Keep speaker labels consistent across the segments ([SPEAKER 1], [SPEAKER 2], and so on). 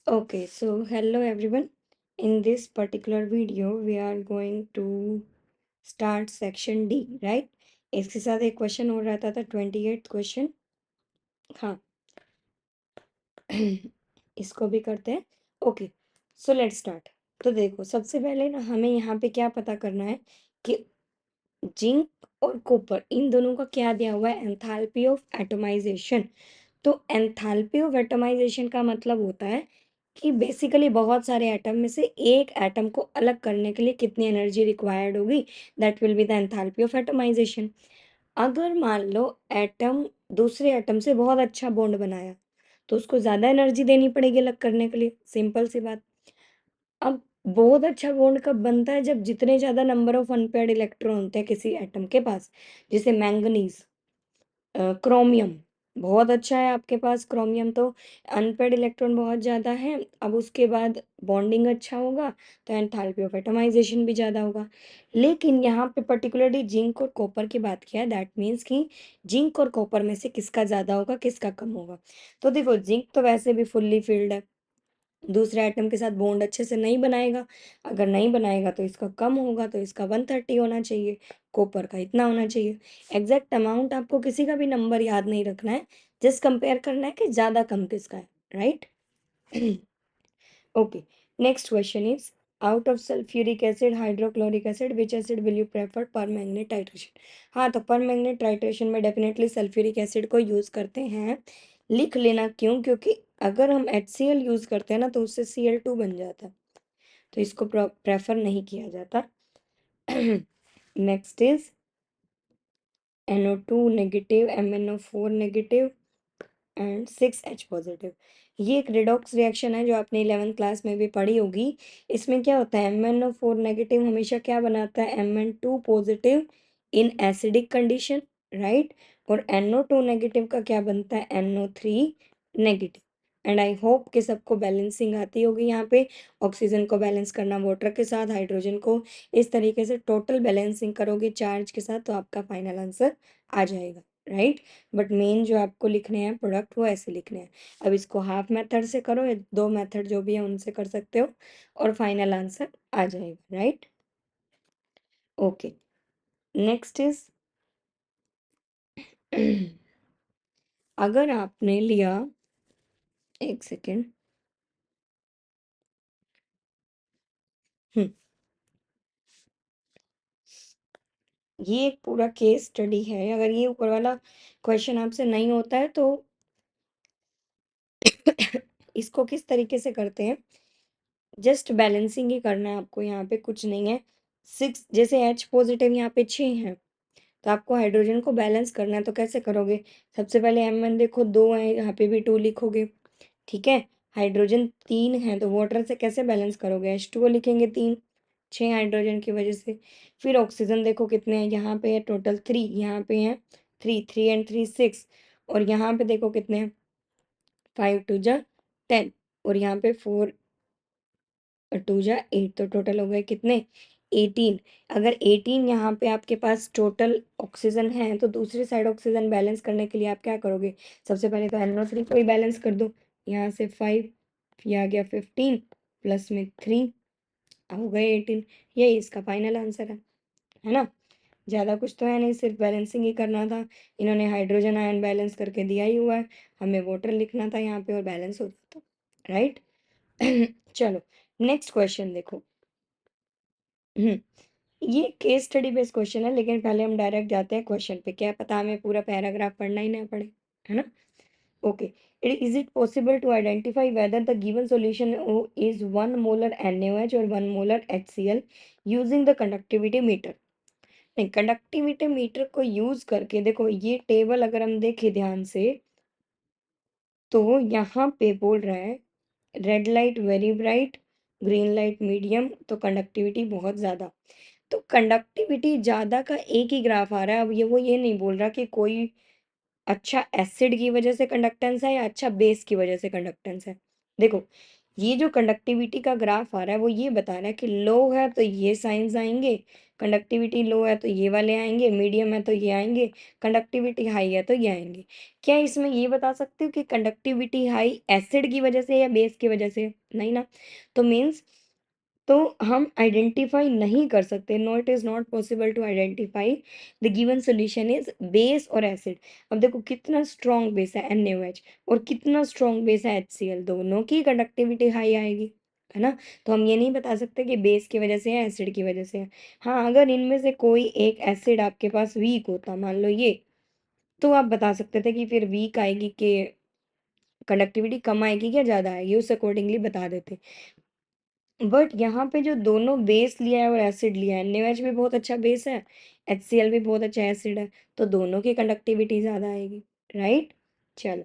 [SPEAKER 1] Okay, so hello everyone. In this particular video, we are going to start section D, right? इसके साथ एक question और रहता था 28th क्वेश्चन। हाँ, इसको भी करते हैं। Okay, so let's start. तो देखो, सबसे पहले ना हमें यहाँ पे क्या पता करना है कि जिंक और कॉपर इन दोनों का क्या दिया हुआ है, एंथैल्पी ऑफ एटमाइजेशन। तो एंथैल्पी ऑफ एटमाइजेशन का मतलब होता है कि बेसिकली बहुत सारे एटम में से एक एटम को अलग करने के लिए कितनी एनर्जी रिक्वायर्ड होगी, that will be the enthalpy of atomization. अगर मान लो एटम दूसरे एटम से बहुत अच्छा बॉन्ड बनाया तो उसको ज़्यादा एनर्जी देनी पड़ेगी अलग करने के लिए, सिंपल सी बात। अब बहुत अच्छा बॉन्ड कब बनता है, जब जितने ज़्यादा नंबर ऑफ अनपेयर्ड इलेक्ट्रॉन होते हैं किसी एटम के पास, जैसे मैंगनीज, क्रोमियम बहुत अच्छा है आपके पास, क्रोमियम तो अनपेड इलेक्ट्रॉन बहुत ज़्यादा है। अब उसके बाद बॉन्डिंग अच्छा होगा तो एंथैल्पी ऑफ एटमाइजेशन भी ज़्यादा होगा। लेकिन यहाँ पे पर्टिकुलरली जिंक और कॉपर की बात किया है, दैट मीन्स कि जिंक और कॉपर में से किसका ज़्यादा होगा किसका कम होगा। तो देखो, जिंक तो वैसे भी फुल्ली फिल्ड है, दूसरे आइटम के साथ बॉन्ड अच्छे से नहीं बनाएगा। अगर नहीं बनाएगा तो इसका कम होगा, तो इसका 130 होना चाहिए, कॉपर का इतना होना चाहिए। एग्जैक्ट अमाउंट आपको किसी का भी नंबर याद नहीं रखना है, जस्ट कंपेयर करना है कि ज़्यादा कम किसका है, right. Okay, next question is, out of sulphuric acid, hydrochloric acid, which acid will you prefer पर मैग्नेट टाइट्रेशन। हाँ, तो पर मैग्नेट टाइट्रेशन में डेफिनेटली सल्फ्यूरिक एसिड को यूज़ करते हैं। लिख लेना क्यों, क्योंकि अगर हम HCl यूज़ करते हैं ना तो उससे Cl2 बन जाता है, तो इसको प्रेफर नहीं किया जाता। Next is NO2 negative, MnO4 negative and 6H positive. ये एक रिडॉक्स रिएक्शन है जो आपने 11th क्लास में भी पढ़ी होगी। इसमें क्या होता है, MnO4 नेगेटिव हमेशा क्या बनाता है, Mn2 positive in acidic condition, right. और NO2 नेगेटिव का क्या बनता है, NO3 negative. And I hope कि सबको बैलेंसिंग आती होगी। यहाँ पे ऑक्सीजन को बैलेंस करना वाटर के साथ, हाइड्रोजन को इस तरीके से टोटल बैलेंसिंग करोगे चार्ज के साथ तो आपका फाइनल आंसर आ जाएगा, राइट। बट मेन जो आपको लिखने हैं प्रोडक्ट वो ऐसे लिखने हैं। अब इसको हाफ मेथड से करो या दो मेथड जो भी है उनसे कर सकते हो और फाइनल आंसर आ जाएगा, राइट। ओके, नेक्स्ट इज अगर आपने लिया, एक सेकेंड, ये एक पूरा केस स्टडी है। अगर ये ऊपर वाला क्वेश्चन आपसे नहीं होता है तो इसको किस तरीके से करते हैं, जस्ट बैलेंसिंग ही करना है आपको, यहाँ पे कुछ नहीं है। 6 जैसे H पॉजिटिव यहाँ पे 6 है, तो आपको हाइड्रोजन को बैलेंस करना है, तो कैसे करोगे, सबसे पहले Mn देखो 2 है, यहाँ पे भी 2 लिखोगे, ठीक है। हाइड्रोजन 3 है तो वाटर से कैसे बैलेंस करोगे, H2O लिखेंगे 3, 6 हाइड्रोजन की वजह से। फिर ऑक्सीजन देखो कितने हैं, यहाँ पे है टोटल 3, यहाँ पे है 3, 3 एंड 3 6, और यहाँ पे देखो कितने हैं, 5 2 जा 10, और यहाँ पे 4 2 जा 8, तो टोटल हो गए कितने, 18। अगर 18 यहाँ पे आपके पास टोटल ऑक्सीजन है तो दूसरी साइड ऑक्सीजन बैलेंस करने के लिए आप क्या करोगे, सबसे पहले तो NO3 को ही बैलेंस कर दो। यहाँ से 5, ये आ गया 15, प्लस में 3, हो गए 18। यही इसका फाइनल आंसर है ना। ज़्यादा कुछ तो है नहीं, सिर्फ बैलेंसिंग ही करना था। इन्होंने हाइड्रोजन आयन बैलेंस करके दिया ही हुआ है, हमें वाटर लिखना था यहाँ पे और बैलेंस हो जाता, राइट। चलो, नेक्स्ट क्वेश्चन देखो। ये केस स्टडी बेस्ड क्वेश्चन है, लेकिन पहले हम डायरेक्ट जाते हैं क्वेश्चन पे, क्या पता हमें पूरा पैराग्राफ पढ़ना ही ना पड़े, है ना। Okay, it is it possible to identify whether the given solution is 1 molar NaOH और 1 molar HCl using the conductivity meter. नहीं, कंडक्टिविटी मीटर को यूज करके देखो, ये टेबल अगर हम देखें ध्यान से तो यहाँ पे बोल रहा है red light very bright, green light medium, तो कंडक्टिविटी बहुत ज़्यादा। तो कंडक्टिविटी ज़्यादा का एक ही ग्राफ आ रहा है। अब ये नहीं बोल रहा कि कोई अच्छा एसिड की वजह से कंडक्टेंस है या अच्छा बेस की वजह से कंडक्टेंस है। देखो, ये जो कंडक्टिविटी का ग्राफ आ रहा है वो ये बता रहा है कि लो है तो ये साइंस आएंगे, कंडक्टिविटी लो है तो ये वाले आएंगे, मीडियम है तो ये आएंगे, कंडक्टिविटी हाई है तो ये आएंगे। क्या इसमें ये बता सकते हो कि कंडक्टिविटी हाई एसिड की वजह से या बेस की वजह से? नहीं ना। तो मीन्स तो हम आइडेंटिफाई नहीं कर सकते, no it is not possible to identify the given solution is base और एसिड। अब देखो कितना स्ट्रॉन्ग बेस है NaOH और कितना स्ट्रॉन्ग बेस है HCl, दोनों की कंडक्टिविटी हाई आएगी, है ना। तो हम ये नहीं बता सकते कि बेस की वजह से है एसिड की वजह से है। हाँ, अगर इनमें से कोई एक एसिड आपके पास वीक होता, मान लो ये, तो आप बता सकते थे कि फिर वीक आएगी कि कंडक्टिविटी कम आएगी क्या ज़्यादा आएगी, उस अकॉर्डिंगली बता देते। बट यहाँ पे जो दोनों बेस लिया है और एसिड लिया है, NaOH भी बहुत अच्छा बेस है, HCl भी बहुत अच्छा एसिड है, तो दोनों की कंडक्टिविटी ज़्यादा आएगी, राइट। चलो,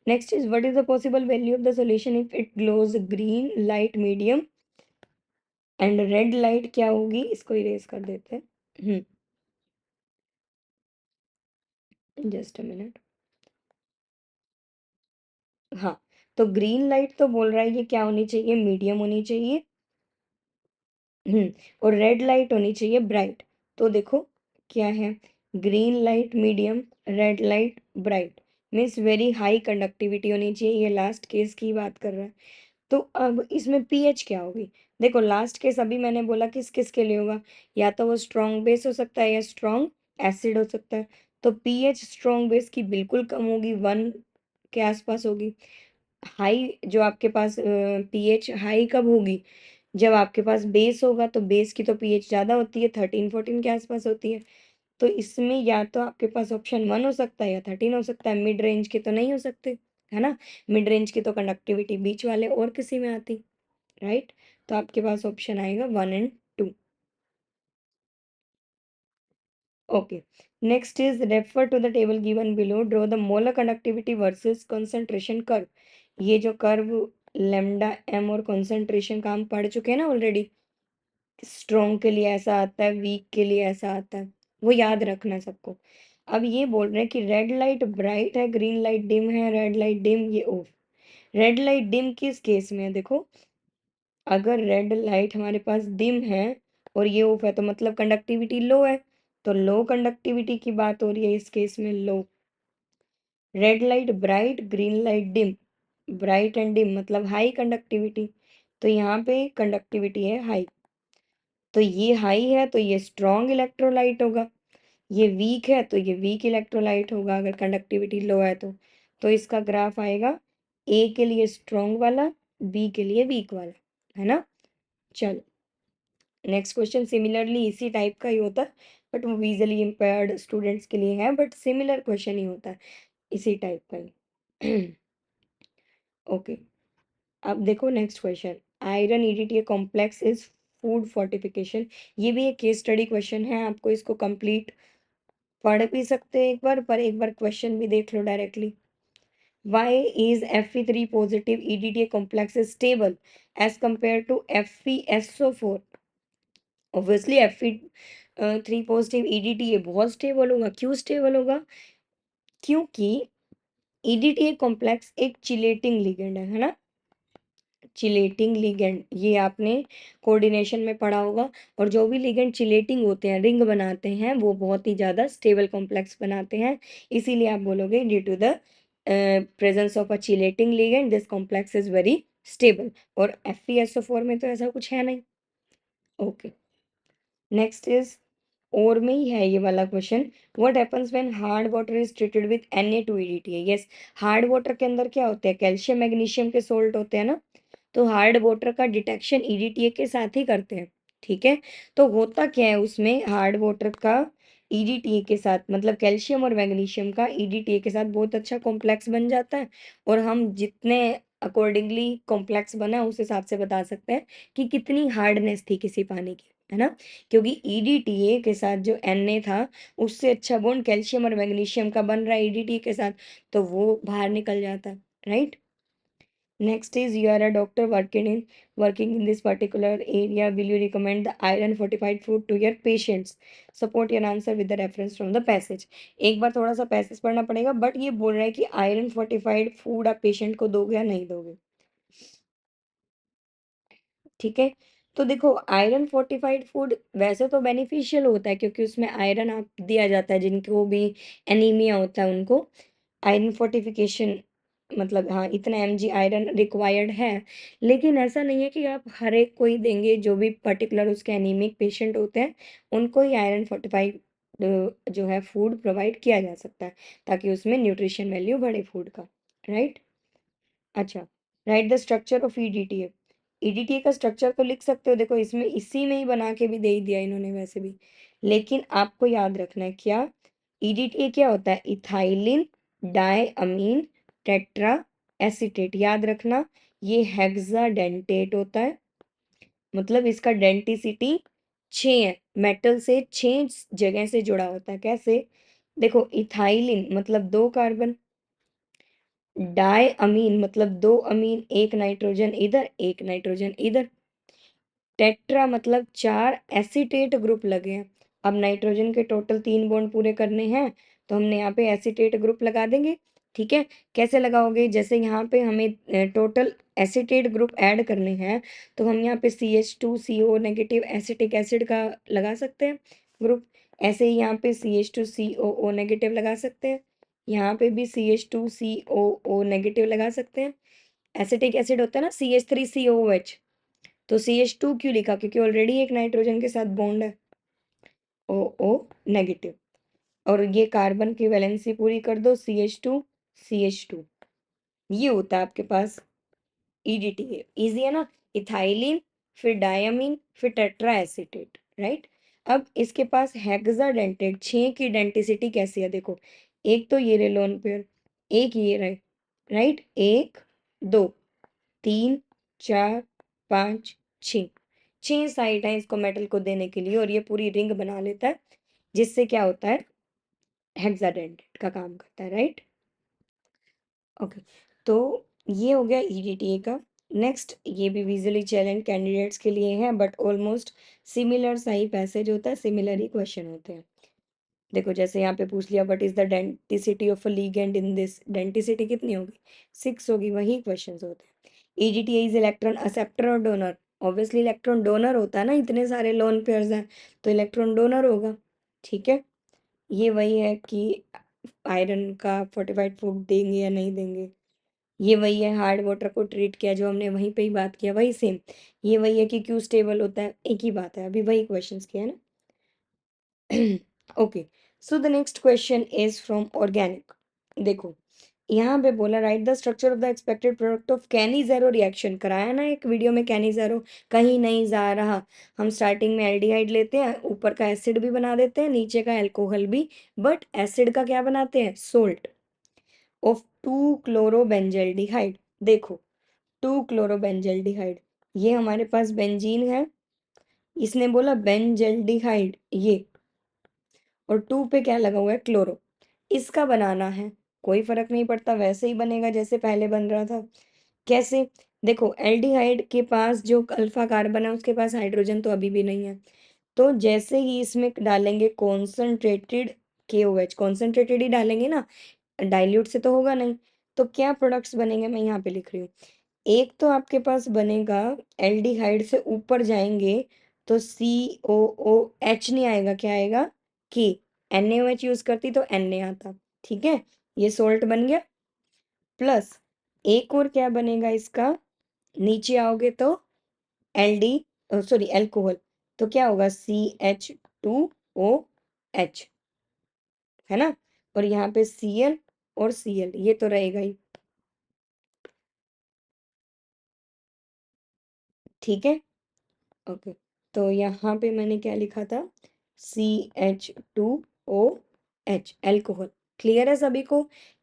[SPEAKER 1] next is what is the possible value of the solution if it glows green light medium and red light क्या होगी, इसको इरेज कर देते हैं। Just a minute. हाँ, तो ग्रीन लाइट तो बोल रहा है ये क्या होनी चाहिए, मीडियम होनी चाहिए। हम्म और रेड लाइट होनी चाहिए ब्राइट। तो देखो क्या है, green light medium, red light bright, means very high conductivity होनी चाहिए, ये लास्ट केस की बात कर रहा है। तो अब इसमें पीएच क्या होगी? देखो लास्ट केस अभी मैंने बोला किस किस के लिए होगा, या तो वो स्ट्रॉन्ग बेस हो सकता है या स्ट्रॉन्ग एसिड हो सकता है। तो पीएच स्ट्रॉन्ग बेस की बिल्कुल कम होगी, 1 के आसपास होगी। हाई जो आपके पास पीएच हाई कब होगी, जब आपके पास बेस होगा, तो बेस की तो पीएच ज़्यादा होती है, 13-14 के आसपास होती है। तो इसमें या तो आपके पास ऑप्शन 1 हो सकता है या 13 हो सकता है, मिड रेंज के तो नहीं हो सकते, है ना। मिड रेंज की तो कंडक्टिविटी बीच वाले और किसी में आती, राइट। तो आपके पास ऑप्शन आएगा 1 and 2। Okay, next is refer to the table given below, draw the molar conductivity versus concentration curve. ये जो कर्व लेमडा एम और कंसंट्रेशन का हम पढ़ चुके हैं ना ऑलरेडी, स्ट्रॉन्ग के लिए ऐसा आता है, वीक के लिए ऐसा आता है, वो याद रखना है सबको। अब ये बोल रहे हैं कि रेड लाइट ब्राइट है, ग्रीन लाइट डिम है, रेड लाइट डिम ये ऑफ। रेड लाइट डिम किस केस में है, देखो अगर रेड लाइट हमारे पास डिम है और ये ऑफ है तो मतलब कंडक्टिविटी लो है, तो लो कंडक्टिविटी की बात हो रही है इस केस में, लो। Red light bright, green light dim, bright and dim मतलब हाई कंडक्टिविटी, तो यहाँ पे कंडक्टिविटी है हाई। तो ये हाई है तो ये स्ट्रॉन्ग इलेक्ट्रोलाइट होगा, ये वीक है तो ये वीक इलेक्ट्रोलाइट होगा अगर कंडक्टिविटी लो है तो इसका ग्राफ आएगा ए के लिए स्ट्रॉन्ग वाला, बी के लिए वीक वाला, है ना। चलो, नेक्स्ट क्वेश्चन सिमिलरली इसी टाइप का ही होता है, बट वो विजुअली इम्पेयर्ड स्टूडेंट्स के लिए है, बट सिमिलर क्वेश्चन ही होता है, इसी टाइप का ही। ओके, अब देखो next question, iron EDTA complex is food fortification. ये भी एक केस स्टडी क्वेश्चन है, आपको इसको कंप्लीट पढ़ भी सकते हैं एक बार, पर एक बार क्वेश्चन भी देख लो directly. Why is Fe3 positive EDTA complex is stable as compared to FeSO4? Obviously Fe3 positive EDTA बहुत स्टेबल होगा, क्यों स्टेबल होगा, क्योंकि EDTA कॉम्प्लेक्स एक चिलेटिंग लिगेंड है ना। चिलेटिंग लिगेंड ये आपने कोऑर्डिनेशन में पढ़ा होगा, और जो भी लिगेंड चिलेटिंग होते हैं, रिंग बनाते हैं, वो बहुत ही ज़्यादा स्टेबल कॉम्प्लेक्स बनाते हैं। इसीलिए आप बोलोगे due to the presence of a chelating ligand this complex is very stable. और FeSO4 में तो ऐसा कुछ है नहीं। ओके, नेक्स्ट इज और में ही है ये वाला question, what happens when hard water is treated with Na2EDTA। Yes, hard water के अंदर क्या होते हैं, कैल्शियम मैग्नीशियम के सोल्ट होते हैं ना। तो हार्ड वाटर का डिटेक्शन EDTA के साथ ही करते हैं, ठीक है। तो होता क्या है उसमें, हार्ड वाटर का EDTA के साथ मतलब कैल्शियम और मैग्नीशियम का EDTA के साथ बहुत अच्छा कॉम्प्लेक्स बन जाता है, और हम जितने अकॉर्डिंगली कॉम्प्लेक्स बना उस हिसाब से बता सकते हैं कि कितनी हार्डनेस थी किसी पानी की, है ना। क्योंकि EDTA के साथ जो Na था, उससे अच्छा बॉन्ड कैल्शियम और मैग्नीशियम का बन रहा है EDTA के साथ, तो वो बाहर निकल जाता है, right. Next is you are a doctor working in this particular area. Will you recommend the iron fortified food to your patients? Support your answer with the reference from the passage. एक बार थोड़ा सा passage पढ़ना पड़ेगा, but ये बोल रहा है कि आयरन फोर्टिफाइड फूड आप पेशेंट को दोगे या नहीं दोगे। ठीक है? तो देखो आयरन फोर्टिफाइड फूड वैसे तो बेनिफिशियल होता है क्योंकि उसमें आयरन आप दिया जाता है जिनको भी एनीमिया होता है उनको आयरन फोर्टिफिकेशन मतलब हाँ इतना एमजी आयरन रिक्वायर्ड है। लेकिन ऐसा नहीं है कि आप हर एक को ही देंगे जो भी पर्टिकुलर उसके एनीमिक पेशेंट होते हैं उनको ही आयरन फोर्टिफाइड जो है फूड प्रोवाइड किया जा सकता है ताकि उसमें न्यूट्रिशन वैल्यू बढ़े फूड का। राइट। अच्छा, right the structure of EDTA. EDTA का स्ट्रक्चर तो लिख सकते हो, देखो इसमें इसी में ही बना के भी दे ही दिया इन्होंने वैसे भी। लेकिन आपको याद रखना है क्या, ईडीटीए क्या होता है, इथाइलिन डायअमीन टेट्रा एसीटेट। याद रखना ये हेक्साडेंटेट होता है, मतलब इसका डेंटिसिटी 6 है, मेटल से 6 जगह से जुड़ा होता है। कैसे, देखो इथाइलिन मतलब 2 कार्बन, डाई अमीन मतलब 2 अमीन, एक नाइट्रोजन इधर एक नाइट्रोजन इधर, टेट्रा मतलब 4 एसीटेट ग्रुप लगे हैं। अब नाइट्रोजन के टोटल 3 बॉन्ड पूरे करने हैं तो हमने यहाँ पे एसीटेट ग्रुप लगा देंगे। ठीक है, कैसे लगाओगे, जैसे यहाँ पे हमें टोटल एसीटेट ग्रुप ऐड करने हैं तो हम यहाँ पे CH2CO नेगेटिव एसिटिक एसिड का लगा सकते हैं ग्रुप। ऐसे ही यहाँ पे CH2COO नेगेटिव लगा सकते हैं, यहाँ पे भी CH2COO नेगेटिव लगा सकते हैं। एसिटिक एसिड होता है ना CH3COOH, तो CH2 क्यों लिखा, क्योंकि ऑलरेडी एक नाइट्रोजन के साथ बॉन्ड है, OO नेगेटिव। और ये कार्बन की वैलेंसी पूरी कर दो, CH2 ये होता है आपके पास EDTA। इजी है ना, इथाइलिन फिर डायमीन फिर टेट्रा एसीटेट। राइट। अब इसके पास हेक्साडेंटेट 6 की डेंटिसिटी कैसी है, देखो एक तो ये रहे लोन पेयर, एक ये रहे, राइट, 1 2 3 4 5 6, 6 साइड है इसको मेटल को देने के लिए और ये पूरी रिंग बना लेता है जिससे क्या होता है, हेक्साडेंटेट का काम करता है। राइट। ओके, तो ये हो गया ईडीटीए का। नेक्स्ट ये भी विजुअली चैलेंज कैंडिडेट्स के लिए है बट ऑलमोस्ट सिमिलर सा ही पैसेज होता है, सिमिलर ही क्वेश्चन होते हैं। देखो जैसे यहाँ पे पूछ लिया what is the density of a ligand in this, density कितनी होगी, 6 होगी, वही क्वेश्चंस होते हैं। ईडीटीए इज इलेक्ट्रॉन एक्सेप्टर और डोनर, ऑब्वियसली इलेक्ट्रॉन डोनर होता है ना, इतने सारे लोन पेयर्स हैं तो इलेक्ट्रॉन डोनर होगा। ठीक है, ये वही है कि आयरन का फोर्टिफाइड फूड देंगे या नहीं देंगे, ये वही है हार्ड वाटर को ट्रीट किया जो हमने वहीं पे ही बात किया, वही सेम। ये वही है कि क्यों स्टेबल होता है, एक ही बात है, अभी वही क्वेश्चंस किया है ना। Okay, so the next question is from organic. देखो यहाँ पे बोला right the structure of the expected product of Cannizzaro reaction, कराया ना एक वीडियो में कैनी ज़ेरो, कहीं नहीं जा रहा। हम स्टार्टिंग में एल्डिहाइड लेते हैं, ऊपर का एसिड भी बना देते हैं, नीचे का एल्कोहल भी, बट एसिड का क्या बनाते हैं, सोल्ट ऑफ 2 क्लोरोबेंजल्डिहाइड। देखो 2 क्लोरोबेंजल्डिहाइड, ये हमारे पास बेंजीन है, इसने बोला बेंजल्डिहाइड ये, और 2 पे क्या लगा हुआ है, क्लोरो, इसका बनाना है। कोई फर्क नहीं पड़ता, वैसे ही बनेगा जैसे पहले बन रहा था। कैसे, देखो एल्डिहाइड के पास जो अल्फा कार्बन है उसके पास हाइड्रोजन तो अभी भी नहीं है, तो जैसे ही इसमें डालेंगे कॉन्सेंट्रेटेड KOH, कॉन्सेंट्रेटेड ही डालेंगे ना, डाइल्यूट से तो होगा नहीं। तो क्या प्रोडक्ट्स बनेंगे, मैं यहाँ पे लिख रही हूँ। एक तो आपके पास बनेगा, एल्डिहाइड से ऊपर जाएंगे तो COOH नहीं आएगा, क्या आएगा, के, NaOH यूज करती तो Na आता। ठीक है, ये सोल्ट बन गया। प्लस एक और क्या बनेगा इसका, नीचे आओगे तो एल डी सॉरी एल्कोहल, तो क्या होगा CH2OH, है ना, और यहाँ पे Cl और Cl, ये तो रहेगा ही। ठीक है, ओके, तो यहाँ पे मैंने क्या लिखा था, CH2OH एल्कोहल। क्लियर है सभी को,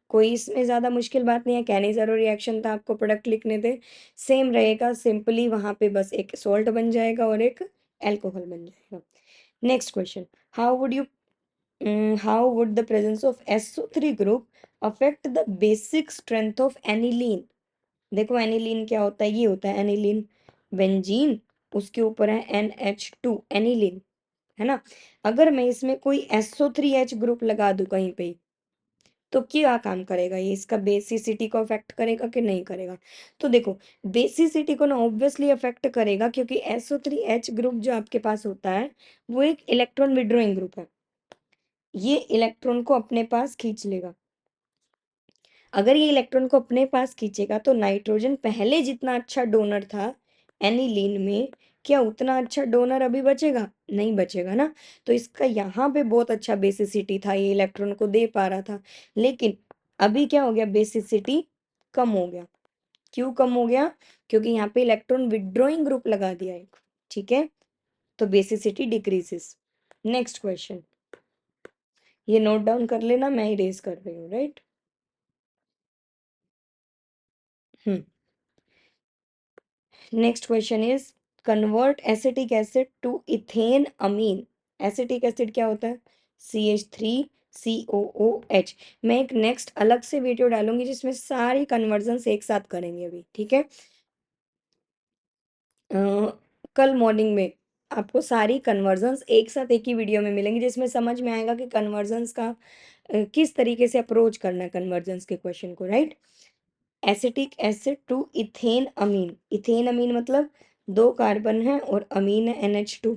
[SPEAKER 1] कोई इसमें ज़्यादा मुश्किल बात नहीं है, कैनिज़रो रिएक्शन था, आपको प्रोडक्ट लिखने थे, सेम रहेगा, सिंपली वहाँ पे बस एक सॉल्ट बन जाएगा और एक एल्कोहल बन जाएगा। Next question, how would you how would the presence of SO3 group affect the basic strength of aniline. देखो एनिलीन क्या होता है, ये होता है एनिलीन, बेंजीन, उसके ऊपर है NH2 एनिलीन, है ना। अगर मैं इसमें कोई SO3H ग्रुप लगा दूं कहीं पे, तो क्या काम करेगा ये, इसका बेसिसिटी को अफेक्ट करेगा कि नहीं करेगा? तो देखो, बेसिसिटी को ना ऑब्वियसली अफेक्ट करेगा, क्योंकि SO3H ग्रुप जो आपके पास होता है वो एक इलेक्ट्रॉन विड्रॉइंग ग्रुप है। ये इलेक्ट्रॉन को अपने पास खींच लेगा। अगर ये इलेक्ट्रॉन को अपने पास खींचेगा तो नाइट्रोजन पहले जितना अच्छा डोनर था एनिलीन में, क्या उतना अच्छा डोनर अभी बचेगा? नहीं बचेगा ना। तो इसका यहाँ पे बहुत अच्छा बेसिसिटी था, ये इलेक्ट्रॉन को दे पा रहा था। लेकिन अभी क्या हो गया, बेसिसिटी कम हो गया। क्यों कम हो गया? क्योंकि यहाँ पे इलेक्ट्रॉन विड्रॉइंग ग्रुप लगा दिया एक। ठीक है, तो बेसिसिटी डिक्रीजेस। नेक्स्ट क्वेश्चन, ये नोट डाउन कर लेना, मैं इरेज कर रही हूँ, right. Hmm next question is convert acetic acid to ethane amine. Acetic acid क्या होता है? CH3COOH। मैं एक नेक्स्ट अलग से वीडियो डालूंगी जिसमें सारी कन्वर्जन एक साथ करेंगे अभी, ठीक है। कल मॉर्निंग में आपको सारी कन्वर्जन्स एक साथ एक ही वीडियो में मिलेंगी, जिसमें समझ में आएगा कि कन्वर्जन्स का किस तरीके से अप्रोच करना है कन्वर्जन्स के क्वेश्चन को, right. Acetic acid to ethane Amin. Ethanamine मतलब दो कार्बन है और अमीन है NH2,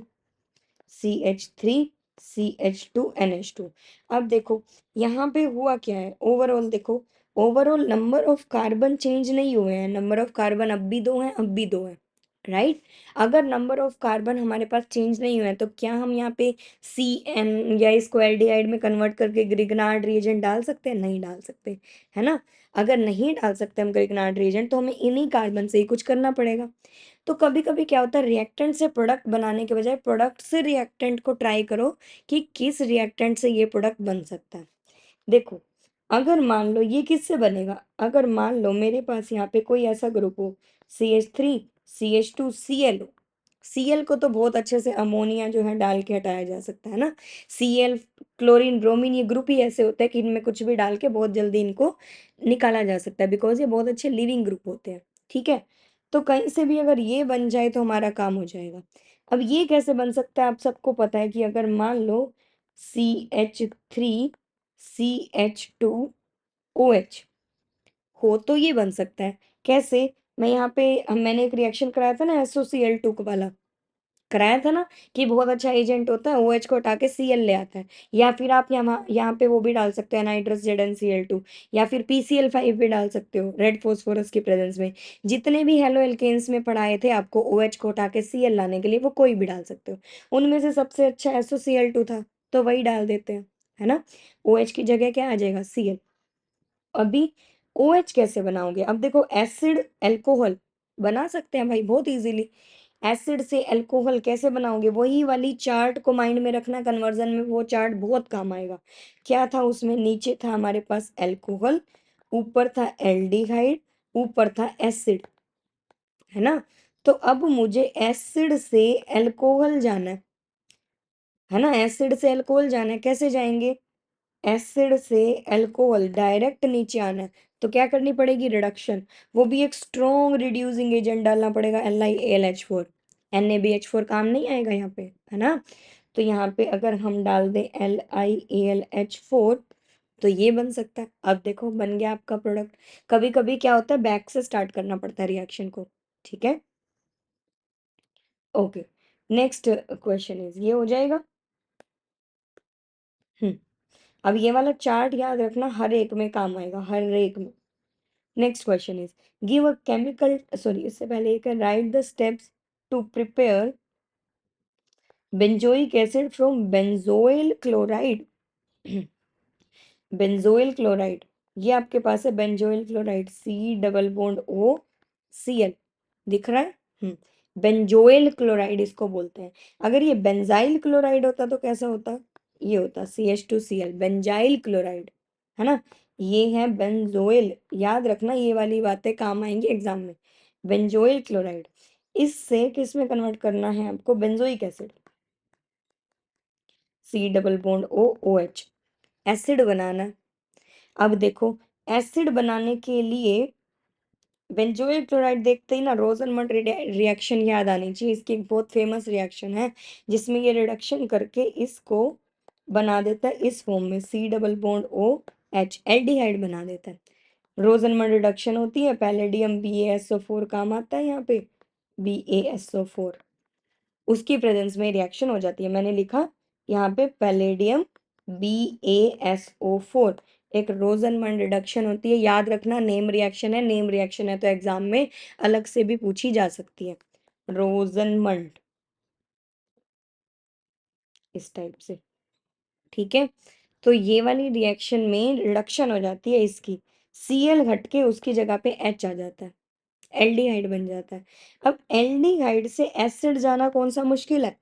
[SPEAKER 1] CH3CH2NH2। अब देखो यहाँ पे हुआ क्या है, ओवरऑल देखो, overall number of carbon change नहीं हुए हैं, नंबर ऑफ कार्बन अब भी दो हैं, अब भी दो हैं, राइट। अगर नंबर ऑफ कार्बन हमारे पास चेंज नहीं हुए हैं तो क्या हम यहाँ पे CN या इसको एल्डिहाइड में कन्वर्ट करके ग्रिग्नार्ड रिएजेंट डाल सकते हैं? नहीं डाल सकते, है ना। अगर नहीं डाल सकते हम ग्रिग्नार्ड रिएजेंट तो हमें इन्हीं कार्बन से ही कुछ करना पड़ेगा। तो कभी कभी क्या होता है, रिएक्टेंट से प्रोडक्ट बनाने के बजाय प्रोडक्ट से रिएक्टेंट को ट्राई करो कि किस रिएक्टेंट से ये प्रोडक्ट बन सकता है। देखो, अगर मान लो ये किससे बनेगा, अगर मान लो मेरे पास यहाँ पे कोई ऐसा ग्रुप हो CH3CH2Cl। Cl को तो बहुत अच्छे से अमोनिया जो है डाल के हटाया जा सकता है ना। Cl, क्लोरीन, ब्रोमीन, ये ग्रुप ही ऐसे होता है कि इनमें कुछ भी डाल के बहुत जल्दी इनको निकाला जा सकता है, बिकॉज ये बहुत अच्छे लिविंग ग्रुप होते हैं। ठीक है, तो कहीं से भी अगर ये बन जाए तो हमारा काम हो जाएगा। अब ये कैसे बन सकता है, आप सबको पता है कि अगर मान लो CH3CH2OH हो तो ये बन सकता है। कैसे? मैं यहाँ पे मैंने एक रिएक्शन कराया था ना SOCl2 वाला, कराया था ना, कि बहुत अच्छा एजेंट होता है, OH को हटा के Cl ले आता है। या फिर आप यहाँ यहाँ पे वो भी डाल सकते हो, नाइट्रस ZnCl2, या फिर PCl5 भी डाल सकते हो रेड फॉस्फोरस की प्रेजेंस में। जितने भी हेलो एल्केन्स में पढ़ाए थे आपको OH को हटा के Cl लाने के लिए, वो कोई भी डाल सकते हो। उनमें से सबसे अच्छा SOCl2 था, तो वही डाल देते हैं, है ना। OH की जगह क्या आ जाएगा? Cl। अभी OH कैसे बनाओगे? अब देखो, एसिड एल्कोहल बना सकते हैं भाई बहुत इजीली। एसिड से अल्कोहल कैसे बनाओगे? वही वाली चार्ट को माइंड में रखना, कन्वर्जन में वो चार्ट बहुत काम आएगा। क्या था उसमें? नीचे था हमारे पास अल्कोहल, ऊपर था एल्डिहाइड, ऊपर था एसिड, है ना। तो अब मुझे एसिड से अल्कोहल जाना है ना, एसिड से अल्कोहल जाना है। कैसे जाएंगे? एसिड से अल्कोहल डायरेक्ट नीचे आना है, तो क्या करनी पड़ेगी? रिडक्शन। वो भी एक स्ट्रॉन्ग रिड्यूसिंग एजेंट डालना पड़ेगा, LiAlH4। NaBH4 काम नहीं आएगा यहाँ पे, है ना। तो यहाँ पे अगर हम डाल दें LiAlH4 तो ये बन सकता है। अब देखो बन गया आपका प्रोडक्ट। कभी कभी क्या होता है, बैक से स्टार्ट करना पड़ता है रिएक्शन को, ठीक है। ओके, नेक्स्ट क्वेश्चन इज, ये हो जाएगा। हम्म अब ये वाला चार्ट याद रखना, हर एक में काम आएगा, हर एक में। Next question is, give a chemical, sorry इससे पहले एक है, right the steps to prepare benzoic acid from benzoyl chloride. Benzoyl chloride, ये आपके पास है benzoyl chloride, C double bond O Cl, दिख रहा है। बेंजोइल क्लोराइड इसको बोलते हैं। अगर ये बेंजाइल क्लोराइड होता तो कैसा होता? ये होता CH2Cl, बेंजाइल क्लोराइड, है ना। ये है बेंजोइल, याद रखना ये वाली बातें काम आएंगी एग्जाम में। बेंजोइल क्लोराइड, इससे किस में कन्वर्ट करना है आपको? Benzoic acid, C double bond OOH, acid बनाना है। अब देखो, एसिड बनाने के लिए बेंजोइल क्लोराइड देखते ही ना रोजनमंड रिएक्शन याद आनी चाहिए। इसकी एक बहुत फेमस रिएक्शन है जिसमें ये रिडक्शन करके इसको बना देता है इस फॉर्म में, C double bond O H aldehyde बना देता है। रोजनमंड रिडक्शन होती है, पैलेडियम BaSO4 काम आता है यहाँ पे, BaSO4, उसकी प्रेजेंस में रिएक्शन हो जाती है। मैंने लिखा यहाँ पे पैलेडियम BaSO4, एक रोजनमंड रिडक्शन होती है। याद रखना नेम रिएक्शन है, नेम रिएक्शन है तो एग्जाम में अलग से भी पूछी जा सकती है। रोजनमंड इस टाइप से, ठीक है। तो ये वाली रिएक्शन में रिडक्शन हो जाती है इसकी, Cl घट के उसकी जगह पे H आ जाता है, एल्डिहाइड बन जाता है। अब एल्डिहाइड से एसिड जाना कौन सा मुश्किल है,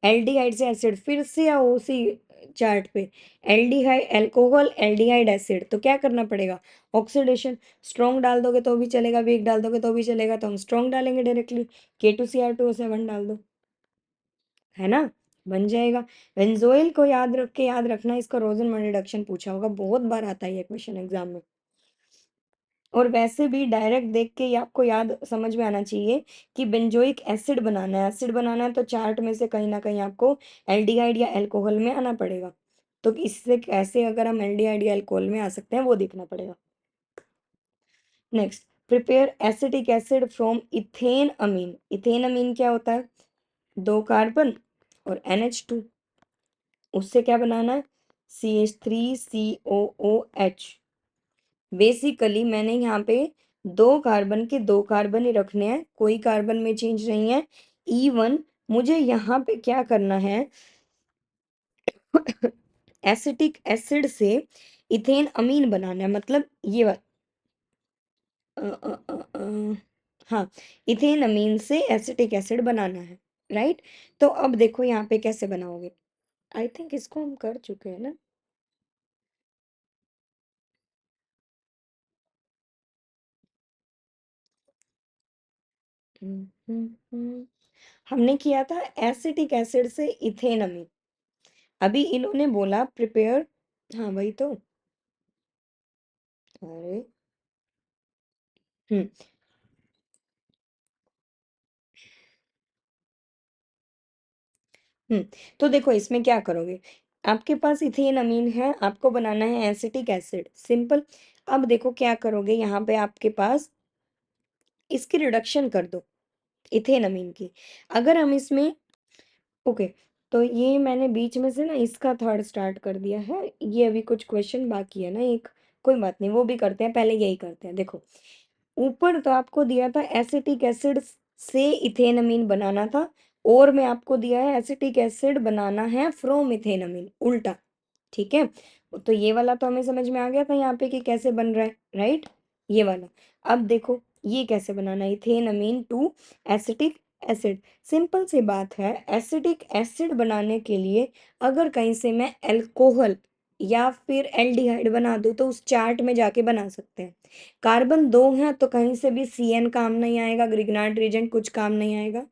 [SPEAKER 1] एल्डिहाइड से एसिड फिर से आओ उसी चार्ट पे, एल्डिहाइड अल्कोहल एल्डिहाइड एसिड, तो क्या करना पड़ेगा, ऑक्सीडेशन। स्ट्रॉन्ग डाल दोगे तो भी चलेगा, वीक डाल दोगे तो भी चलेगा, तो हम स्ट्रॉन्ग डालेंगे डायरेक्टली, K2Cr2O7 डाल दो, है ना, बन जाएगा। बेंजोइल को याद रखना, इसका रोजनमंड रिडक्शन पूछा होगा, बहुत बार आता है ये क्वेश्चन एग्जाम में। और वैसे भी डायरेक्ट देख के ये आपको याद समझ में आना चाहिए कि बेंजोइक एसिड बनाना है, एसिड बनाना है तो चार्ट में से कहीं ना कहीं आपको एल्डिहाइड या अल्कोहल में आना पड़ेगा। तो इससे कैसे अगर हम एल्डिहाइड या अल्कोहल में आ सकते हैं वो देखना पड़ेगा। Next, prepare acetic acid from ethanamine. Ethanamine क्या होता है, 2 कार्बन और NH2, उससे क्या बनाना है, CH3COOH। बेसिकली मैंने यहाँ पे 2 कार्बन के 2 कार्बन ही रखने हैं, कोई कार्बन में चेंज नहीं है। E1 मुझे यहाँ पे क्या करना है, एसिटिक एसिड से इथेन अमीन बनाना है, मतलब ये अ, अ, अ, हाँ, इथेन अमीन से एसिटिक एसिड बनाना है, राइट। तो अब देखो यहाँ पे कैसे बनाओगे, आई थिंक इसको हम कर चुके हैं ना। हम्म, हम्म, हम्म। हमने किया था एसिटिक एसिड से इथेन अमीन, अभी इन्होंने बोला प्रिपेयर, हाँ वही तो, अरे हम्म हम्म। तो देखो इसमें क्या करोगे, आपके पास इथेन अमीन है, आपको बनाना है एसिटिक एसिड, सिंपल। अब देखो क्या करोगे, यहाँ पे आपके पास इसकी रिडक्शन कर दो, इथेन अमीन की। अगर हम इसमें, ओके, तो ये मैंने बीच में से ना इसका थर्ड स्टार्ट कर दिया है, ये अभी कुछ क्वेश्चन बाकी है ना एक, कोई बात नहीं वो भी करते हैं, पहले यही करते हैं। देखो ऊपर तो आपको दिया था एसिटिक एसिड से इथेनमीन बनाना था, और मैं आपको दिया है एसिटिक एसिड बनाना है फ्रॉम इथेनमीन, उल्टा, ठीक है। तो ये वाला तो हमें समझ में आ गया था यहाँ पे कि कैसे बन रहा है, राइट, ये वाला। अब देखो ये कैसे बनाना है, इथेनमीन टू एसिटिक एसिड, सिंपल सी बात है। एसिटिक एसिड बनाने के लिए अगर कहीं से मैं अल्कोहल या फिर एल्डिहाइड बना दूं तो उस चार्ट में जाके बना सकते हैं। कार्बन 2 है तो कहीं से भी CN काम नहीं आएगा, ग्रिग्नार्ड रीजेंट कुछ काम नहीं आएगा।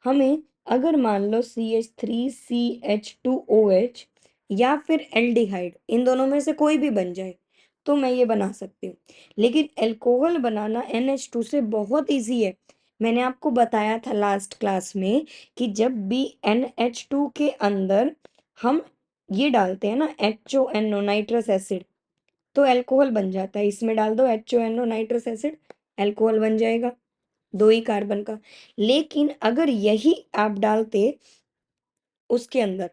[SPEAKER 1] हमें अगर मान लो CH3CH2OH या फिर एल्डिहाइड, इन दोनों में से कोई भी बन जाए तो मैं ये बना सकती हूँ। लेकिन अल्कोहल बनाना NH2 से बहुत इजी है। मैंने आपको बताया था लास्ट क्लास में कि जब भी NH2 के अंदर हम ये डालते हैं ना HONO नाइट्रस एसिड, तो अल्कोहल बन जाता है। इसमें डाल दो HONO नाइट्रस एसिड, अल्कोहल बन जाएगा, 2 ही कार्बन का। लेकिन अगर यही आप डालते उसके अंदर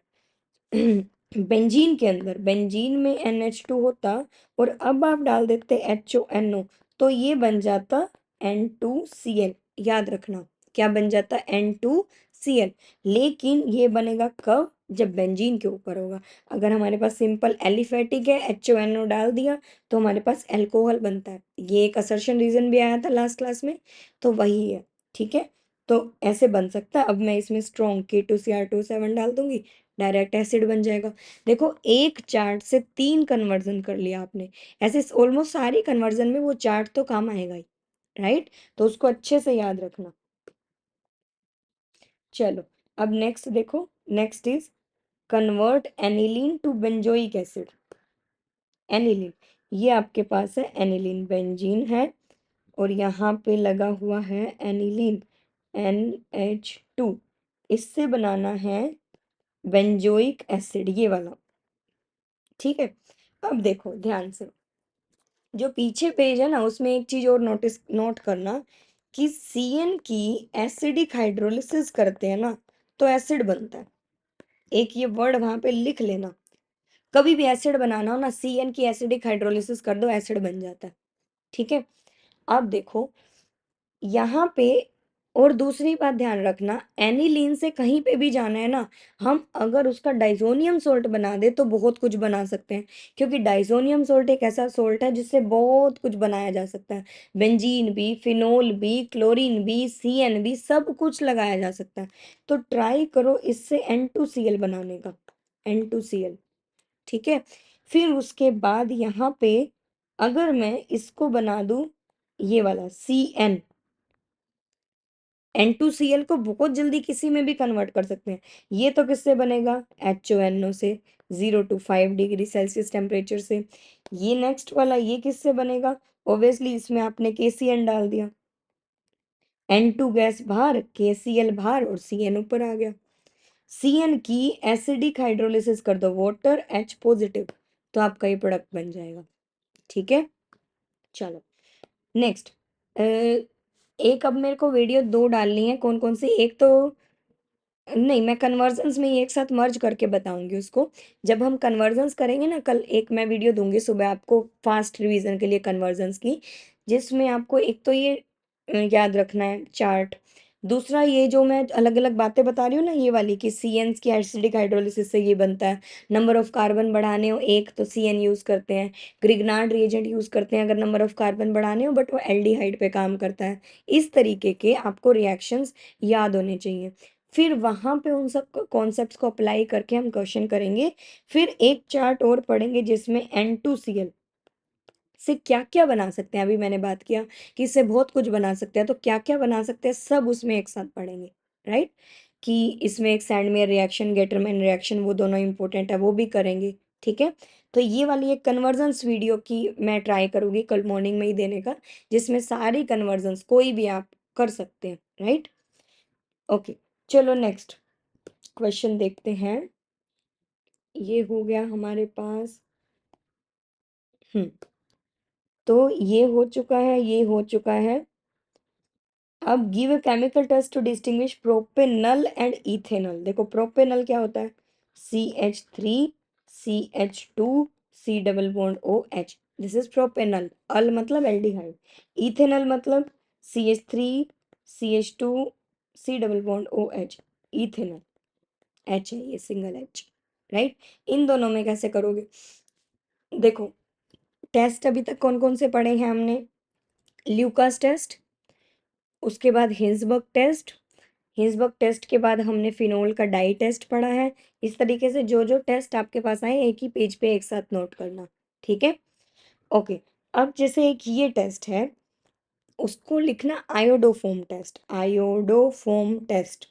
[SPEAKER 1] बेंजीन के अंदर, बेंजीन में NH2 होता और अब आप डाल देते HONO, तो ये बन जाता N2Cl। याद रखना क्या बन जाता, N2Cl। लेकिन ये बनेगा कब, जब बेंजीन के ऊपर होगा। अगर हमारे पास सिंपल एलिफेटिक है, HONO डाल दिया तो हमारे पास अल्कोहल बनता है। ये एक असर्शन रीजन भी आया था लास्ट क्लास में, तो वही है, ठीक है। तो ऐसे बन सकता है। अब मैं इसमें स्ट्रॉन्ग K2Cr2O7 डाल दूंगी, डायरेक्ट एसिड बन जाएगा। देखो एक चार्ट से 3 कन्वर्जन कर लिया आपने, ऐसे ऑलमोस्ट सारी कन्वर्जन में वो चार्ट तो काम आएगा ही, राइट। तो उसको अच्छे से याद रखना। चलो अब नेक्स्ट देखो, next is convert aniline to benzoic acid. Aniline, ये आपके पास है एनिलीन, बेंजीन है और यहाँ पे लगा हुआ है एनिलीन NH2, इससे बनाना है बेंजोइक एसिड, ये वाला, ठीक है। अब देखो ध्यान से, जो पीछे पेज है ना उसमें एक चीज और नोट करना कि सीएन की एसिडिक हाइड्रोलिसिस करते हैं ना तो एसिड बनता है। एक ये वर्ड वहां पे लिख लेना, कभी भी एसिड बनाना हो ना, सीएन की एसिडिक हाइड्रोलिसिस कर दो, एसिड बन जाता है। ठीक है। अब देखो यहाँ पे, और दूसरी बात ध्यान रखना, एनिलीन से कहीं पे भी जाना है ना, हम अगर उसका डाइजोनियम सोल्ट बना दे तो बहुत कुछ बना सकते हैं, क्योंकि डाइजोनियम सोल्ट एक ऐसा सोल्ट है जिससे बहुत कुछ बनाया जा सकता है। बेंजीन भी, फिनोल भी, क्लोरीन भी, सीएन भी, सब कुछ लगाया जा सकता है। तो ट्राई करो इससे N2Cl बनाने का, N2Cl। ठीक है। फिर उसके बाद यहाँ पे अगर मैं इसको बना दूं, ये वाला CN, N2Cl को बहुत जल्दी किसी में भी कन्वर्ट कर सकते हैं। ये तो किससे बनेगा, HONO से, 0 to 5 डिग्री सेल्सियस टेम्परेचर से। ये नेक्स्ट वाला ये किससे बनेगा, ऑब्वियसली इसमें आपने KCN डाल दिया, N2 गैस बाहर, KCl बाहर, और CN ऊपर आ गया। CN की एसिडिक हाइड्रोलिसिस कर दो, वाटर H पॉजिटिव, तो आपका ये प्रोडक्ट बन जाएगा। ठीक है। चलो नेक्स्ट, एक अब मेरे को वीडियो दो डालनी है, कौन कौन सी, एक तो नहीं, मैं कन्वर्जन्स में ही एक साथ मर्ज करके बताऊंगी उसको। जब हम कन्वर्जन्स करेंगे ना, कल एक मैं वीडियो दूंगी सुबह आपको फास्ट रिवीजन के लिए कन्वर्जन्स की, जिसमें आपको एक तो ये याद रखना है चार्ट, दूसरा ये जो मैं अलग अलग बातें बता रही हूँ ना, ये वाली कि सीएन की एसिडिक हाइड्रोलिसिस से ये बनता है, नंबर ऑफ कार्बन बढ़ाने हो एक तो सीएन यूज करते हैं, ग्रिग्नार्ड रिएजेंट यूज करते हैं अगर नंबर ऑफ कार्बन बढ़ाने हो, बट वो एल्डिहाइड पे काम करता है। इस तरीके के आपको रिएक्शंस याद होने चाहिए। फिर वहां पे उन सब कॉन्सेप्ट्स को अप्लाई करके हम क्वेश्चन करेंगे। फिर एक चार्ट और पढ़ेंगे जिसमें N2Cl से क्या क्या बना सकते हैं, अभी मैंने बात किया कि इससे बहुत कुछ बना सकते हैं, तो क्या क्या बना सकते हैं सब उसमें एक साथ पढ़ेंगे। राइट। कि इसमें एक सैंडमेयर रिएक्शन, गेटरमैन रिएक्शन, वो दोनों इंपॉर्टेंट है, वो भी करेंगे। ठीक है। तो ये वाली एक कन्वर्जन्स वीडियो की मैं ट्राई करूंगी कल मॉर्निंग में ही देने का, जिसमें सारी कन्वर्जन्स कोई भी आप कर सकते हैं। राइट। ओके। चलो नेक्स्ट क्वेश्चन देखते हैं। ये हो गया हमारे पास। हम्म। तो ये हो चुका है, ये हो चुका है। अब give a chemical test to distinguish propanal and ethanol. देखो प्रोपेनल क्या होता है, CH3 CH2 C double bond OH, this is propanal. Al मतलब एल्डिहाइड, इथेनॉल मतलब CH3 CH2 C double bond OH, ethanol. H है ये, सिंगल H। राइट। इन दोनों में कैसे करोगे, देखो टेस्ट अभी तक कौन कौन से पढ़े हैं हमने, ल्यूकास टेस्ट, उसके बाद हिंसबर्ग टेस्ट, हिंसबर्ग टेस्ट के बाद हमने फिनोल का डाई टेस्ट पढ़ा है। इस तरीके से जो जो टेस्ट आपके पास आए एक ही पेज पे एक साथ नोट करना। ठीक है। ओके। अब जैसे एक ये टेस्ट है, उसको लिखना आयोडोफोम टेस्ट, आयोडोफोम टेस्ट।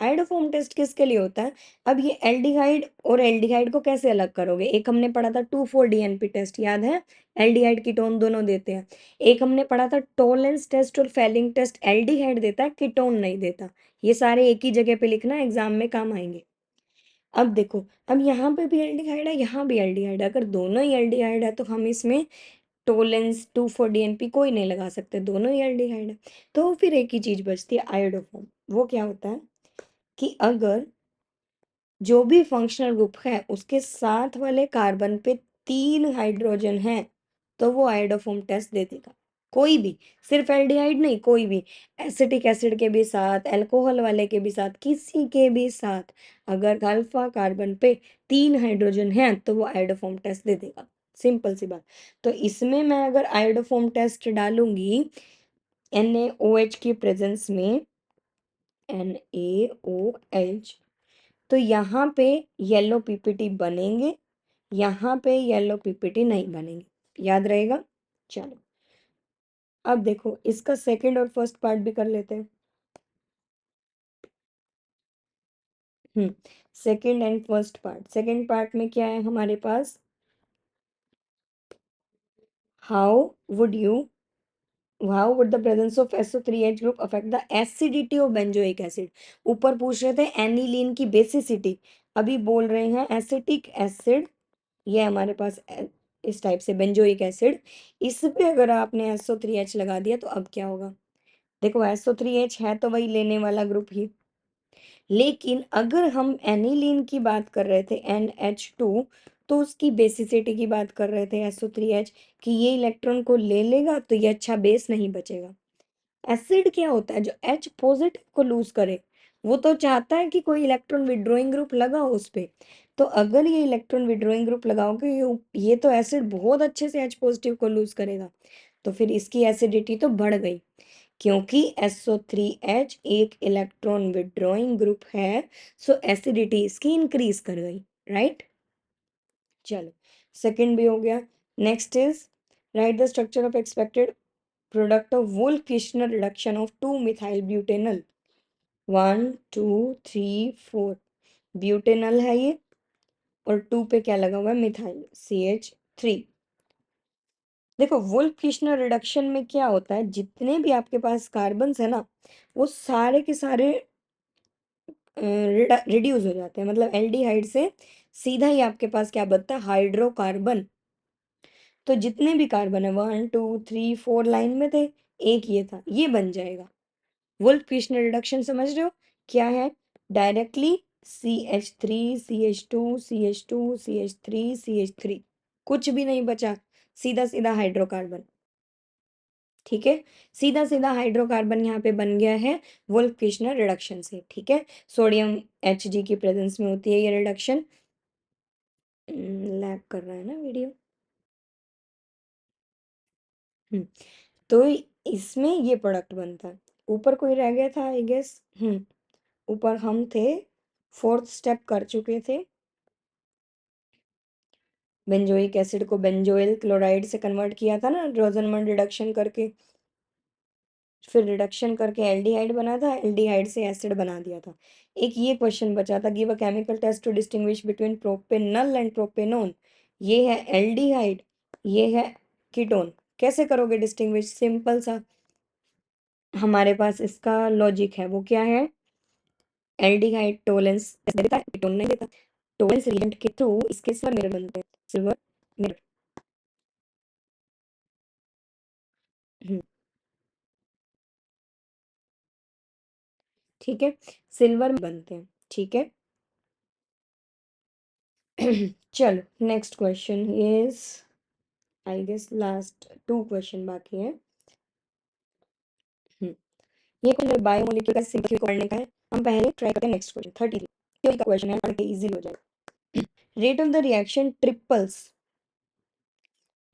[SPEAKER 1] आयोडोफोम टेस्ट किसके लिए होता है, अब ये एल्डिहाइड और एल्डिहाइड को कैसे अलग करोगे, एक हमने पढ़ा था 2,4-DNP टेस्ट, याद है, एल्डिहाइड कीटोन दोनों देते हैं। एक हमने पढ़ा था टोलेंस टेस्ट और फेलिंग टेस्ट, एल्डिहाइड देता है कीटोन नहीं देता। ये सारे एक ही जगह पे लिखना, एग्जाम में काम आएंगे। अब देखो, अब यहाँ पे भी एल्डिहाइड है, यहाँ भी एल्डिहाइड है, अगर दोनों ही एल्डिहाइड है तो हम इसमें टोलेंस 2,4-DNP कोई नहीं लगा सकते, दोनों ही एल्डिहाइड है। तो फिर एक ही चीज बचती है आयोडोफॉर्म। वो क्या होता है कि अगर जो भी फंक्शनल ग्रुप है उसके साथ वाले कार्बन पे 3 हाइड्रोजन है तो वो आयोडोफॉर्म टेस्ट दे देगा। कोई भी, सिर्फ एल्डिहाइड नहीं, कोई भी, एसिटिक एसिड के भी साथ, अल्कोहल वाले के भी साथ, किसी के भी साथ, अगर अल्फा कार्बन पे 3 हाइड्रोजन है तो वो आयोडोफॉर्म टेस्ट दे देगा। सिंपल सी बात। तो इसमें मैं अगर आयोडोफॉर्म टेस्ट डालूंगी NaOH की प्रेजेंस में, NaOH, तो यहाँ पे येलो पीपीटी बनेंगे, यहाँ पे येलो पीपीटी नहीं बनेंगे, याद रहेगा। चलो अब देखो इसका सेकंड और फर्स्ट पार्ट भी कर लेते हैं। Hmm. Second and first part, second part में क्या है हमारे पास, how would you, how would the presence of SO3H group affect the acidity of benzoic acid. ऊपर पूछ रहे थे एनिलीन की बेसिसिटी, अभी बोल रहे हैं एसिटिक एसिड, ये हमारे पास इस टाइप से बेंजोइक एसिड, इस पे अगर आपने SO3H लगा दिया तो अब क्या होगा? देखो SO3H है तो वही लेने वाला ग्रुप ही, लेकिन अगर हम एनिलीन की बात कर रहे थे NH2, तो उसकी बेसिसिटी की बात कर रहे थे SO3H कि ये इलेक्ट्रॉन को ले लेगा तो ये अच्छा बेस नहीं बचेगा। एसिड क्या होता है? जो H पॉजिटिव को लूज करे, वो तो चाहता है कि कोई इलेक्ट्रॉन विड्रॉइंग ग्रुप लगाओ उस पे। तो अगर ये इलेक्ट्रॉन विड्रॉइंग ग्रुप लगाओगे, ये तो एसिड बहुत अच्छे से H पॉजिटिव को लूज करेगा, तो फिर इसकी एसिडिटी तो बढ़ गई, क्योंकि SO3H एक इलेक्ट्रॉन विड्रॉइंग ग्रुप है, सो एसिडिटी इसकी इंक्रीज कर गई, राइट। चलो, सेकंड भी हो गया। Next is write the structure of expected product of Wolff Kishner reduction of two methyl butanal. 1 2 3 4 butanal है ये, और 2 पे क्या लगा हुआ है? Methyl CH3। देखो, वुल्फ किर्शनर रिडक्शन में क्या होता है, जितने भी आपके पास कार्बन्स है ना, वो सारे के सारे रिड्यूस हो जाते हैं, मतलब एल्डिहाइड से सीधा ही आपके पास क्या बनता है? हाइड्रोकार्बन। तो जितने भी कार्बन है, 1 2 3 4 लाइन में थे, एक ये था, ये बन जाएगा। वुल्फ किर्शनर रिडक्शन समझ रहे हो क्या है? Directly CH3 CH2 CH2 CH3 कुछ भी नहीं बचा, सीधा सीधा हाइड्रोकार्बन। ठीक है, सीधा सीधा हाइड्रोकार्बन यहाँ पे बन गया है वुल्फ किर्शनर रिडक्शन से। ठीक है, सोडियम Hg की प्रेजेंस में होती है ये रिडक्शन। लैग कर रहा है ना वीडियो। हम्म तो इसमें ये प्रोडक्ट बनता है। ऊपर कोई रह गया था आई गेस। ऊपर हम थे, फोर्थ स्टेप कर चुके थे, बेंजोइक एसिड को बेंजोइल क्लोराइड से कन्वर्ट किया था ना रोजनमंड रिडक्शन करके, फिर रिडक्शन करके एल्डिहाइड बना था, एल्डिहाइड से एसिड बना दिया था। एक ये क्वेश्चन बचा था, give a chemical test to distinguish between propanal and propanone. ये है एल्डिहाइड, ये है कीटोन, कैसे करोगे डिस्टिंग्विश? सिंपल सा, हमारे पास इसका लॉजिक है, वो क्या है? एल्डिहाइड टोलेंस देता है, कीटोन नहीं देता। टोलेंस रिएजेंट के थ्रू इसके सिल्वर मिरर बनते हैं, सिल्वर मिरर। हम्म ठीक है, सिल्वर बनते हैं। ठीक है। चलो, next question is, I guess last 2 question बाकी हैं। हम्म ये क्वेश्चन बायोमोलिक्यूल का सिंपल को पढ़ने का है। हम पहले ट्राई करते हैं नेक्स्ट क्वेश्चन 33 थ्योरी का क्वेश्चन है, पढ़ के इजी हो जाएगा। Rate of the reaction triples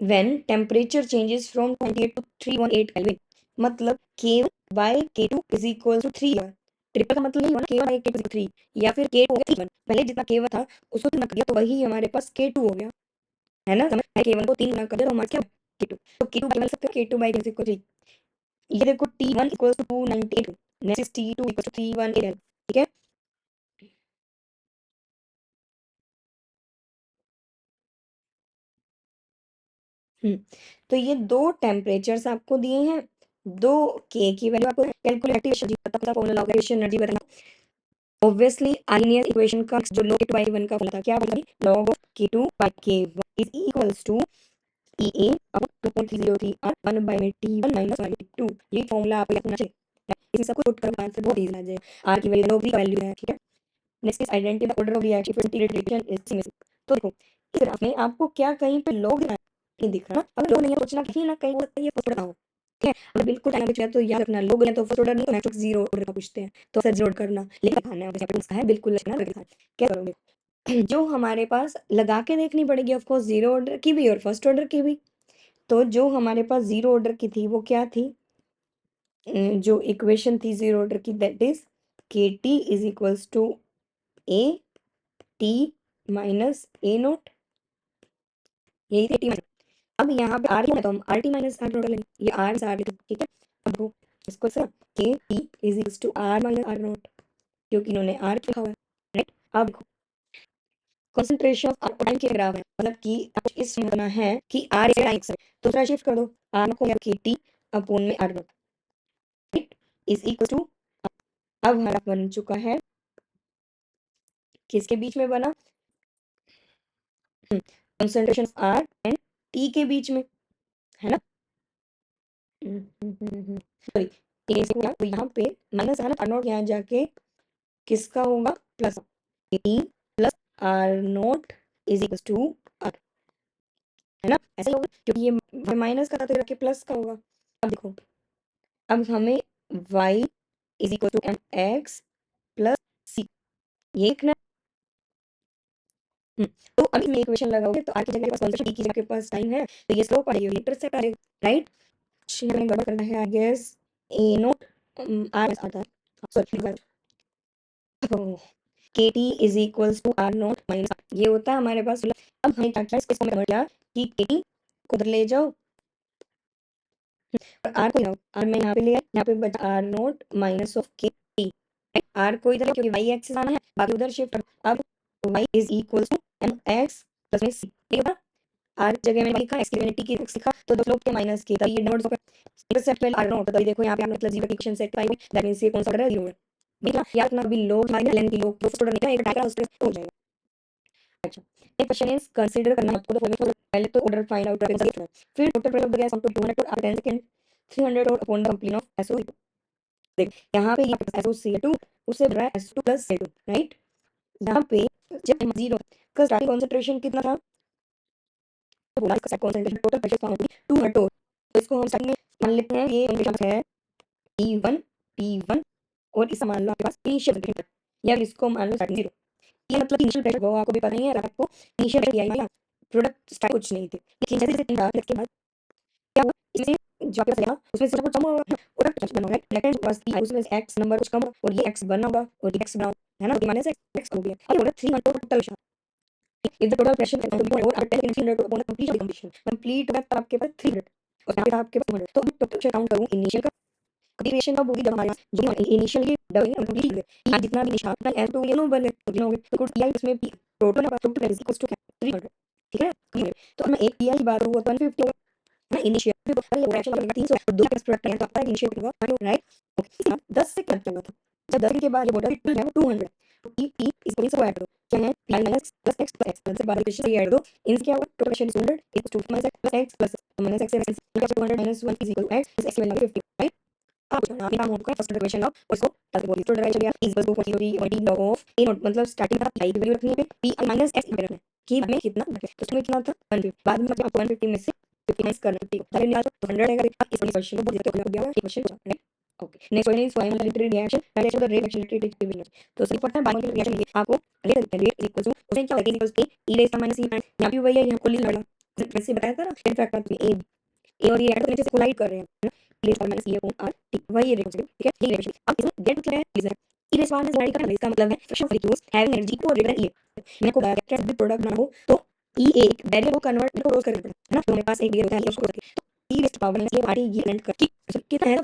[SPEAKER 1] when temperature changes from 28 to 318 kelvin. मतलब K1 by K2 is equal to 3। Triple का मतलब यही हुआ ना, K1 by K2 is 3, या फिर K हो गया 3। पहले जितना K1 था उसको 3 कर दिया तो वही हमारे पास K2 हो गया, है ना। समझ, K1 को 3 गुना कर दिया तो हमारे क्या K2। तो K2 बना सकते हैं, K2 by K2 इक्वल 3। ये देखो T1 इक्वल्स टू 298, नेक्स्ट T2 इक्वल्स टू 318। ठीक है। हम्म तो ये दो टेम्परेचर्स आपको दिए हैं, दो के की वैल्यू आपको कैलकुलेट पता फॉर्मूला होगा, एनर्जी बताना। ऑब्वियसली आर्हेनियस इक्वेशन का जो log K2 by 1 का फॉर्मूला था, क्या बोला? log of K2 by K1 is equals to EA upon 2.303 R 1 by T1 minus T2। ये फॉर्मूला आपको याद होना चाहिए। इसी सब कुछ पुट कर आंसर बहुत इजी आ जाएगा। R की वैल्यू log V का वैल्यू है। ठीक है। Next is identify the order of reaction for integrated reaction is similar. तो देखो, इस ग्राफ में आपको क्या कहीं पे log नहीं दिख रहा ना, अगर log नहीं है तो सोचना कहीं ना कहीं हो सकता है ये फर्स्ट ऑर्डर ना हो। ठीक है, अगर बिल्कुल टाइम बचा है तो याद रखना log है तो फर्स्ट ऑर्डर नहीं तो नेक्स्ट जीरो ऑर्डर का पूछते हैं, तो सर जोड़ करना लेकिन खाना है वैसे आपको है बिल्कुल लिखना है। क्या करोगे? जो हमारे पास लगा के देखनी पड़ेगी ऑफ कोर्स, जीरो ऑर्डर की भी और फर्स्ट ऑर्डर की भी। तो जो हमारे पास जीरो ऑर्डर की थी वो क्या थी? जो इक्वेशन थी जीरो ऑर्डर की, that is KT is equals to AT minus A0। यही थे T। अब यहाँ पे आर है तो हम RT माइनस आर नोट लेंगे, ये आर से आर। ठीक है, अब वो इसको sir KT is equals to R minus R naught, क्योंकि इन्होंने R लिखा हुआ है, राइट। अब कंसंट्रेशन ऑफ टाइम के ग्राफ है, मतलब कि आपको इस बना है कि R इज टाइम, तो थोड़ा शिफ्ट कर दो, R को या KT अपॉन में R naught, right, is equal to, अब हमारा बन चुका है, किसके बीच में बना? Concentration of R and T के बीच में, है ना? सॉरी, ये इसको तो यहाँ पे माइनस है ना, आर नॉट यहाँ जाके किसका होगा? Plus. T plus R naught is equal to R, है ना? ऐसे ही होगा क्योंकि ये माइनस का था तो ये प्लस का होगा। अब देखो, अब हमें y is equal to M X plus C, ये लिखना है। तो अब इसमें इक्वेशन लगाओगे तो आर की जगह पास कौन सा, टी की जगह के पास टाइम है तो ये स्लोप आएगी, इंटरसेप्ट आएगा, राइट? हमें गड़बड़ करना है I guess, A naught R आता है, sorry K T is equals to R naught minus, ये होता है हमारे पास। अब हमें क्या किया, इसको कन्वर्ट किया कि के टी को उधर ले जाओ और आर को लाओ, आर मैं यहाँ पे लिया, यहाँ पे बचा आर नोट माइनस ऑफ के टी, आर को इधर क्योंकि वाई एक्सिस आना है, बाकी उधर शिफ्ट। अब y is equals to M X plus में सी, ठीक है? आर जगह में लिखा, एक्स की जगह टी की एक्स लिखा, तो दो स्लोप के माइनस के, तब ये नोट होगा इंटरसेप्ट पहले आर नोट, तो देखो यहाँ पे आपने प्लस 0 की equation set pi, that means ये कौन सा ऑर्डर है? 0 है। ठीक है, याद रखना अभी लोग हमारे लेंथ की लोग फर्स्ट ऑर्डर नहीं था, एक टाइप का उस तरह हो जाएगा। अच्छा, एक क्वेश्चन इज कंसीडर करना आपको, तो पहले तो ऑर्डर फाइंड आउट करना, फिर total price of the gas up to 200 और आफ्टर 10 सेकंड 300 और upon the completion of SO2। देख यहाँ पे ये SOCl2 उससे बड़ा है S2 प्लस Cl2, राइट? यहाँ पे जब M0 का स्टार्टिंग कंसंट्रेशन कितना था, तो बोला इसका कंसंट्रेशन टोटल प्रेशर फॉर्म होगी 200, तो इसको हम स्टार्टिंग में मान लेते हैं ये कंसंट्रेशन है P1 और इस मान लो आपके पास इनिशियल कंसंट्रेशन, या इसको मान लो स्टार्टिंग 0, ये मतलब इनिशियल प्रेशर वो आपको भी पता नहीं है, अगर आपको इनिशियल प्रेशर दिया है, प्रोडक्ट स्टार्ट कुछ नहीं थे, लेकिन जैसे जैसे टाइम के बाद क्या हुआ, इसमें जो आपके पास रहेगा उसमें से कुछ कम होगा और कुछ बना होगा, रिएक्टेंट बस थी उसमें से x नंबर कुछ कम होगा और ये x बना होगा और ये x बना, है ना? तो माइनस x हो गया, अब होगा 300 total pressure. if the total pressure is equal to after 10 300 upon the completion of the completion, complete होगा तब आपके पास 300 और यहाँ पे था आपके पास 200, तो अभी टोटल प्रेशर काउंट करूँ इनिशियल का, कंप्लीशन कब होगी जब हमारे पास जो इनिशियली डबल है कंप्लीट है, ये जितना भी निशान है S2 ये नो बन है हो गए, तो कुछ PI इसमें टोटल है टोटल इज इक्वल टू 300, ठीक है? क्लियर? तो अब मैं एक PI की बात करूँ तो 150 होगा ना इनिशियल, फिर टोटल ये रिएक्शन लगेगा 300 और दो का प्रोडक्ट है तो आपका इनिशियल होगा 100, राइट? ओके, 10 से क्या चला था, जब 10 के बाद ये बॉटल फिल है वो 200, तो P इसको इसको ऐड करो, क्या है P minus plus x plus x, से बाहर इक्वेशन ये ऐड दो, इनसे क्या होगा total pressure is 200 equal to minus x plus x plus minus x से इनका 200 minus 1 is equal to x, इस x की वैल्यू 50, राइट? अब यहाँ पे काम होगा फर्स्ट ऑर्डर इक्वेशन लाओ और इसको टाइप बोलिए, तो डायरेक्ट चलिए इज बस 240 और d log of a not, मतलब स्टार्टिंग में p की वैल्यू रखनी है p माइनस x की वैल्यू रखनी है कि हमें कितना रखे, तो इसमें कितना था 150, बाद में आपको 150 में से 50 माइनस करना है, डायरेक्ट निकाल तो 100 आएगा, इस क्वेश्चन को बहुत ज्यादा हो गया equation, right? Okay, next question is biomolecular reaction, पहले चलो रेट एक्सेलरेटेड गिवन, तो सिंपल पढ़ना है बायोमोलेक्युलर रिएक्शन ये आपको रेट इक्वल टू उसमें क्या होगा equal to e raise minus e, यहां भी वही है, यहां कुल लड़ा वैसे बताया था ना, इनफैक्ट आप ए और ये ऐड करके कोलाइड कर रहे हैं, है ना? प्लस और माइनस ये अपॉन आर टी, वही रिएक्शन, ठीक है? ये रिएक्शन अब इसमें गेट क्या है please, E rays minus light करना, इसका मतलब है fraction of molecules having energy को ग्रेटर ई, मैं को बताया क्या भी प्रोडक्ट बनाओ तो ई एक वैल्यू को कन्वर्ट को रोज करना पड़ता है ना, तो मेरे पास एक ये होता है उसको करके तो ई रेज़ पावर माइनस ये आर टी ये करके कितना है